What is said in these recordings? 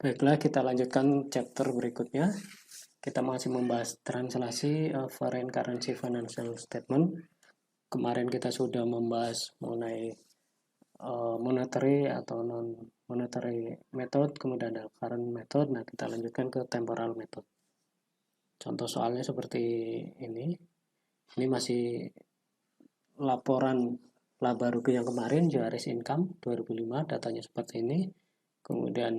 Baiklah, kita lanjutkan chapter berikutnya. Kita masih membahas translasi foreign currency financial statement. Kemarin kita sudah membahas mengenai monetary atau non monetary method, kemudian ada current method. Nah, kita lanjutkan ke temporal method. Contoh soalnya seperti ini. Ini masih laporan laba rugi yang kemarin, Jaris income 2005, datanya seperti ini. Kemudian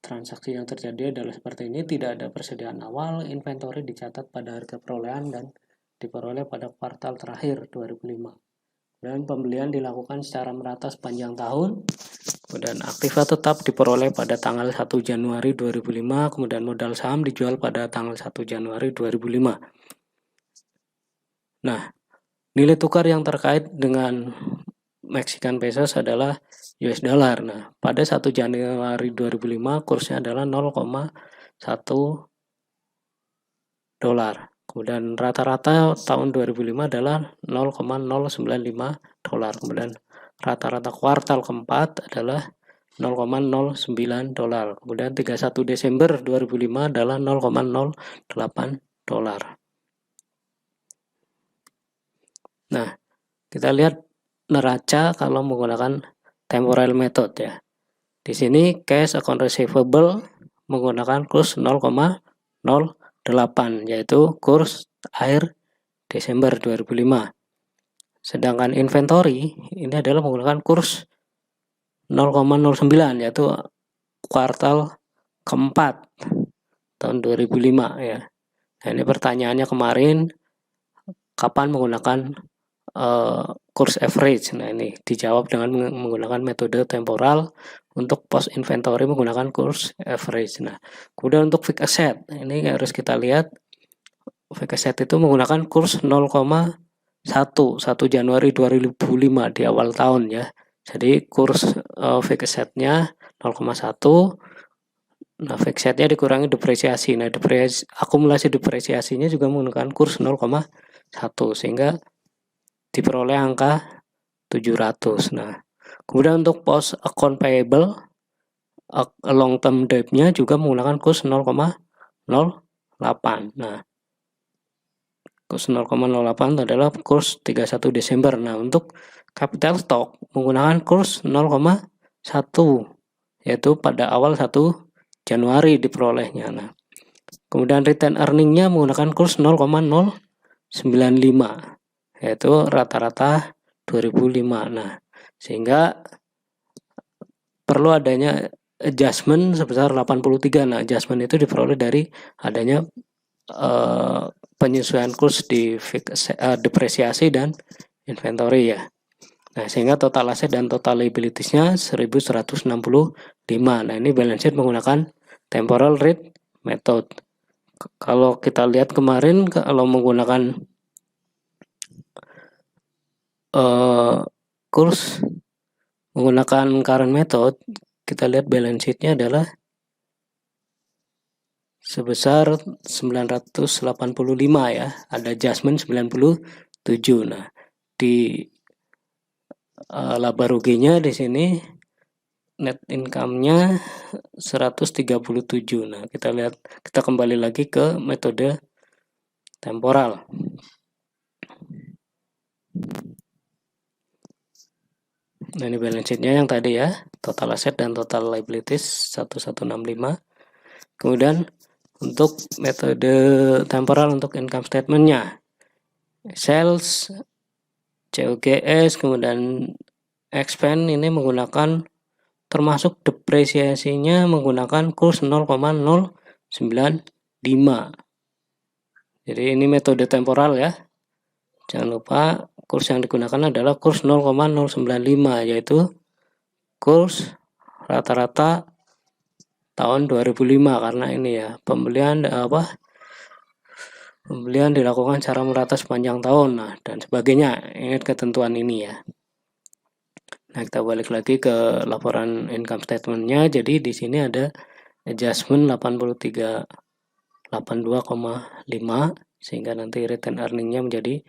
transaksi yang terjadi adalah seperti ini, tidak ada persediaan awal, inventory dicatat pada harga perolehan dan diperoleh pada kuartal terakhir 2005. Dan pembelian dilakukan secara merata sepanjang tahun. Kemudian aktiva tetap diperoleh pada tanggal 1 Januari 2005, kemudian modal saham dijual pada tanggal 1 Januari 2005. Nah, nilai tukar yang terkait dengan Mexican pesos adalah US dollar. Nah, pada 1 Januari 2005 kursnya adalah 0,1 dolar. Kemudian rata-rata tahun 2005 adalah 0,095 dolar. Kemudian rata-rata kuartal keempat adalah 0,09 dolar. Kemudian 31 Desember 2005 adalah 0,08 dolar. Nah, kita lihat neraca kalau menggunakan temporal method ya. Di sini cash account receivable menggunakan kurs 0,08 yaitu kurs akhir Desember 2005. Sedangkan inventory ini adalah menggunakan kurs 0,09 yaitu kuartal keempat tahun 2005 ya. Nah, ini pertanyaannya kemarin kapan menggunakan kurs average. Nah, ini dijawab dengan menggunakan metode temporal. Untuk post inventory menggunakan kurs average. Nah, kemudian untuk fixed asset ini harus kita lihat fixed asset itu menggunakan kurs 0,1 Januari 2005 di awal tahun ya. Jadi kurs fixed assetnya 0,1. Nah, fixed assetnya dikurangi depresiasi. Nah, akumulasi depresiasinya juga menggunakan kurs 0,1 sehingga diperoleh angka 700. Nah, kemudian untuk post account payable long term debt-nya juga menggunakan kurs 0,08. Nah, kurs 0,08 adalah kurs 31 Desember. Nah, untuk capital stock menggunakan kurs 0,1 yaitu pada awal 1 Januari diperolehnya. Nah, kemudian return earning-nya menggunakan kurs 0,095 yaitu rata-rata 2005. Nah, sehingga perlu adanya adjustment sebesar 83. Nah, adjustment itu diperoleh dari adanya penyesuaian kurs di depresiasi dan inventory ya. Nah, sehingga total aset dan total liabilities-nya 1165. Nah, ini balance sheet menggunakan temporal rate method. Kalau kita lihat kemarin kalau menggunakan kurs menggunakan current method, kita lihat balance sheet-nya adalah sebesar 985 ya, ada adjustment 97. Nah, di laba ruginya di sini net income-nya 137. Nah, kita kembali lagi ke metode temporal. Nah, ini balance sheet-nya yang tadi ya, total asset dan total liabilities 1165. Kemudian untuk metode temporal untuk income statement-nya, sales, COGS, kemudian expense ini menggunakan termasuk depresiasinya menggunakan kurs 0,095. Jadi ini metode temporal ya. Jangan lupa kurs yang digunakan adalah kurs 0,095 yaitu kurs rata-rata tahun 2005 karena ini ya pembelian dilakukan secara merata sepanjang tahun. Nah, dan sebagainya. Ingat ketentuan ini ya. Nah, kita balik lagi ke laporan income statement-nya. Jadi di sini ada adjustment 82,5 sehingga nanti return earning-nya menjadi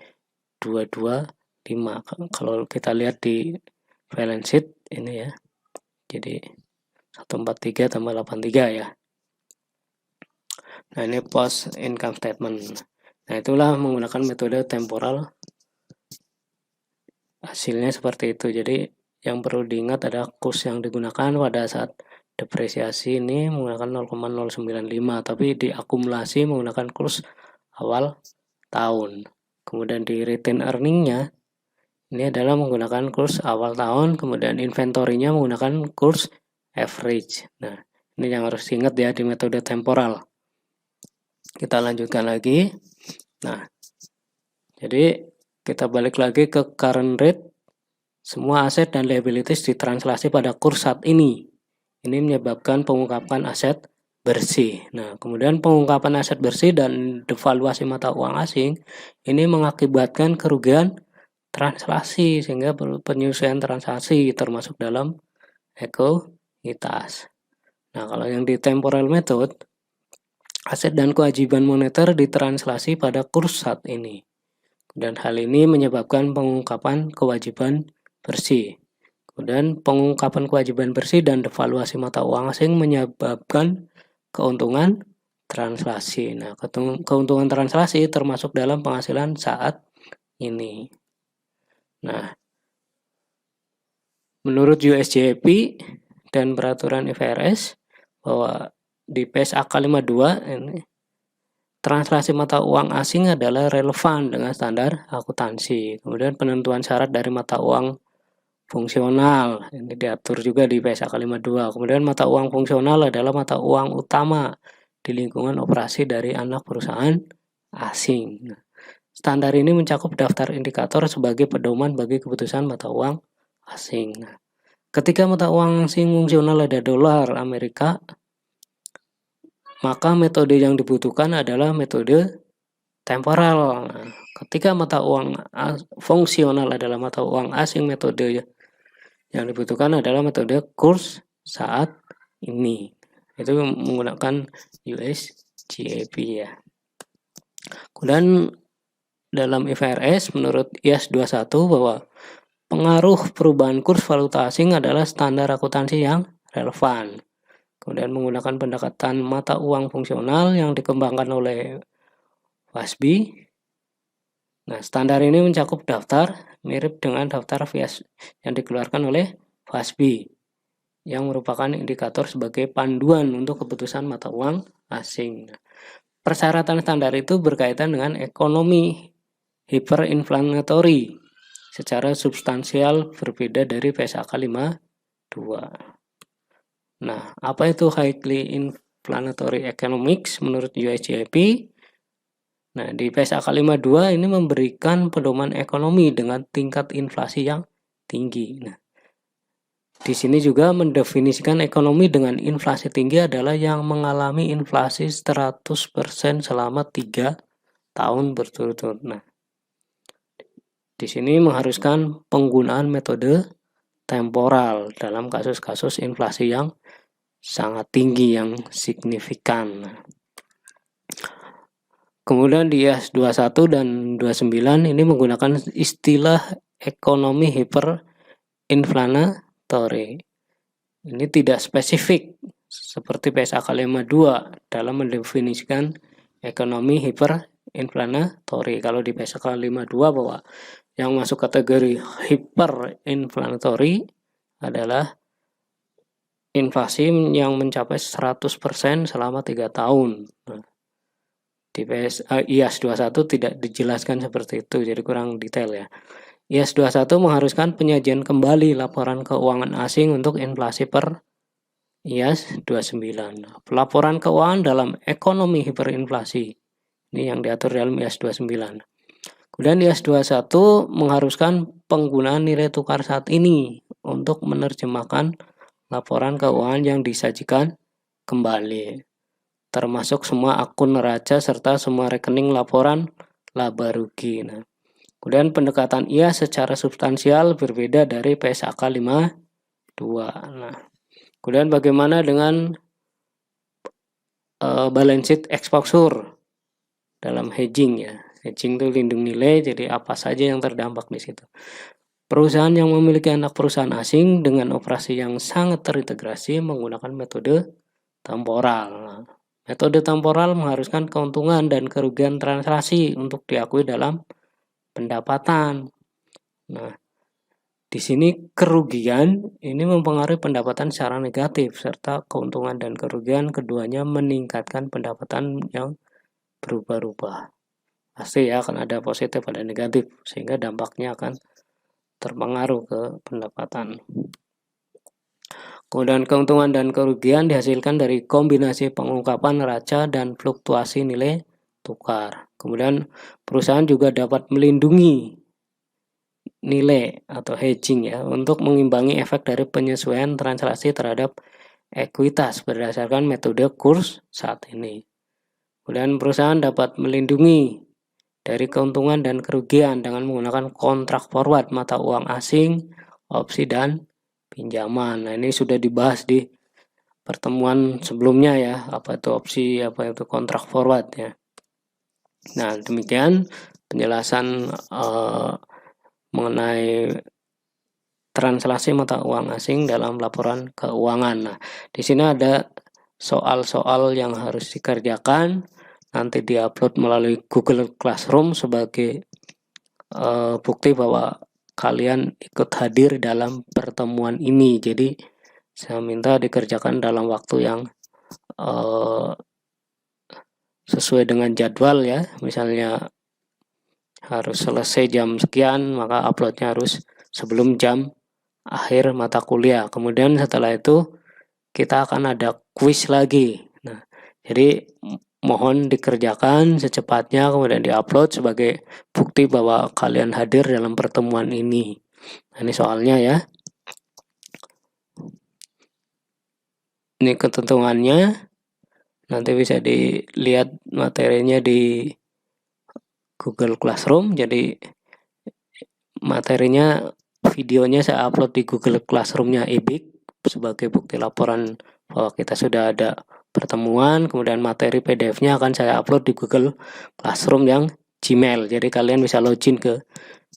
225. Kalau kita lihat di balance sheet ini ya. Jadi 143 tambah 83 ya. Nah, ini post income statement. Nah, itulah menggunakan metode temporal. Hasilnya seperti itu. Jadi yang perlu diingat ada kurs yang digunakan pada saat depresiasi ini menggunakan 0,095, tapi diakumulasi menggunakan kurs awal tahun. Kemudian di retain earning-nya ini adalah menggunakan kurs awal tahun, kemudian inventory-nya menggunakan kurs average. Nah, ini yang harus diingat ya di metode temporal. Kita lanjutkan lagi. Nah, jadi kita balik lagi ke current rate. Semua aset dan liabilities ditranslasi pada kurs saat ini. Ini menyebabkan pengungkapan aset bersih. Nah, kemudian pengungkapan aset bersih dan devaluasi mata uang asing ini mengakibatkan kerugian translasi sehingga penyesuaian transaksi termasuk dalam ekuitas. Nah, kalau yang di temporal method, aset dan kewajiban moneter ditranslasi pada kurs saat ini. Dan hal ini menyebabkan pengungkapan kewajiban bersih. Kemudian pengungkapan kewajiban bersih dan devaluasi mata uang asing menyebabkan keuntungan translasi. Nah, keuntungan translasi termasuk dalam penghasilan saat ini. Nah, menurut USJP dan peraturan IFRS bahwa di PSAK 52 ini translasi mata uang asing adalah relevan dengan standar akuntansi. Kemudian penentuan syarat dari mata uang fungsional ini diatur juga di PSAK 52. Kemudian mata uang fungsional adalah mata uang utama di lingkungan operasi dari anak perusahaan asing. Standar ini mencakup daftar indikator sebagai pedoman bagi keputusan mata uang asing. Ketika mata uang asing fungsional ada dolar Amerika, maka metode yang dibutuhkan adalah metode temporal. Ketika mata uang fungsional adalah mata uang asing, metode yang dibutuhkan adalah metode kurs saat ini. Itu menggunakan USGAP ya. Kemudian dalam IFRS menurut IAS 21 bahwa pengaruh perubahan kurs valuta asing adalah standar akuntansi yang relevan. Kemudian menggunakan pendekatan mata uang fungsional yang dikembangkan oleh FASB. Nah, standar ini mencakup daftar mirip dengan daftar FIAS yang dikeluarkan oleh FASB yang merupakan indikator sebagai panduan untuk keputusan mata uang asing. Persyaratan standar itu berkaitan dengan ekonomi hyperinflationary secara substansial berbeda dari PSAK 52. Nah, apa itu highly inflationary economics menurut USGAP? Nah, di PSAK 52 ini memberikan pedoman ekonomi dengan tingkat inflasi yang tinggi. Nah, di sini juga mendefinisikan ekonomi dengan inflasi tinggi adalah yang mengalami inflasi 100% selama 3 tahun berturut-turut. Nah, di sini mengharuskan penggunaan metode temporal dalam kasus-kasus inflasi yang sangat tinggi, yang signifikan. Kemudian di IAS 21 dan 29 ini menggunakan istilah ekonomi hyperinflationary. Ini tidak spesifik seperti PSAK 52 dalam mendefinisikan ekonomi hyperinflationary. Kalau di PSAK 52 bahwa yang masuk kategori hyperinflationary adalah inflasi yang mencapai 100% selama 3 tahun. Nah, di IAS 21 tidak dijelaskan seperti itu, jadi kurang detail ya. IAS 21 mengharuskan penyajian kembali laporan keuangan asing untuk inflasi per IAS 29. Pelaporan keuangan dalam ekonomi hiperinflasi. Ini yang diatur dalam IAS 29. Kemudian IAS 21 mengharuskan penggunaan nilai tukar saat ini untuk menerjemahkan laporan keuangan yang disajikan kembali, termasuk semua akun neraca serta semua rekening laporan laba rugi. Nah, kemudian pendekatan IAS secara substansial berbeda dari PSAK 52. Nah, kemudian bagaimana dengan balance sheet exposure dalam hedging ya? Hedging itu lindung nilai, jadi apa saja yang terdampak di situ. Perusahaan yang memiliki anak perusahaan asing dengan operasi yang sangat terintegrasi menggunakan metode temporal. Metode temporal mengharuskan keuntungan dan kerugian transaksi untuk diakui dalam pendapatan. Nah, di sini kerugian ini mempengaruhi pendapatan secara negatif, serta keuntungan dan kerugian keduanya meningkatkan pendapatan yang berubah-ubah. Pasti ya akan ada positif ada negatif, sehingga dampaknya akan terpengaruh ke pendapatan. Kemudian keuntungan dan kerugian dihasilkan dari kombinasi pengungkapan neraca dan fluktuasi nilai tukar. Kemudian perusahaan juga dapat melindungi nilai atau hedging ya untuk mengimbangi efek dari penyesuaian transaksi terhadap ekuitas berdasarkan metode kurs saat ini. Kemudian perusahaan dapat melindungi dari keuntungan dan kerugian dengan menggunakan kontrak forward mata uang asing, opsi dan pinjaman. Nah, ini sudah dibahas di pertemuan sebelumnya ya, apa itu opsi, apa itu kontrak forward ya. Nah, demikian penjelasan mengenai transaksi mata uang asing dalam laporan keuangan. Nah, di sini ada soal-soal yang harus dikerjakan, nanti diupload melalui Google Classroom sebagai bukti bahwa kalian ikut hadir dalam pertemuan ini. Jadi saya minta dikerjakan dalam waktu yang sesuai dengan jadwal ya. Misalnya harus selesai jam sekian, maka uploadnya harus sebelum jam akhir mata kuliah. Kemudian setelah itu kita akan ada kuis lagi. Nah, jadi mohon dikerjakan secepatnya kemudian diupload sebagai bukti bahwa kalian hadir dalam pertemuan ini. Nah, ini soalnya ya. Ini ketentuannya. Nanti bisa dilihat materinya di Google Classroom. Jadi materinya, videonya saya upload di Google Classroom-nya EBIK sebagai bukti laporan bahwa kita sudah ada pertemuan. Kemudian materi PDF-nya akan saya upload di Google Classroom yang Gmail. Jadi kalian bisa login ke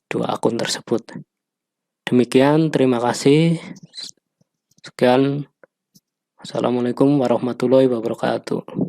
dua akun tersebut. Demikian, terima kasih. Sekian. Assalamualaikum warahmatullahi wabarakatuh.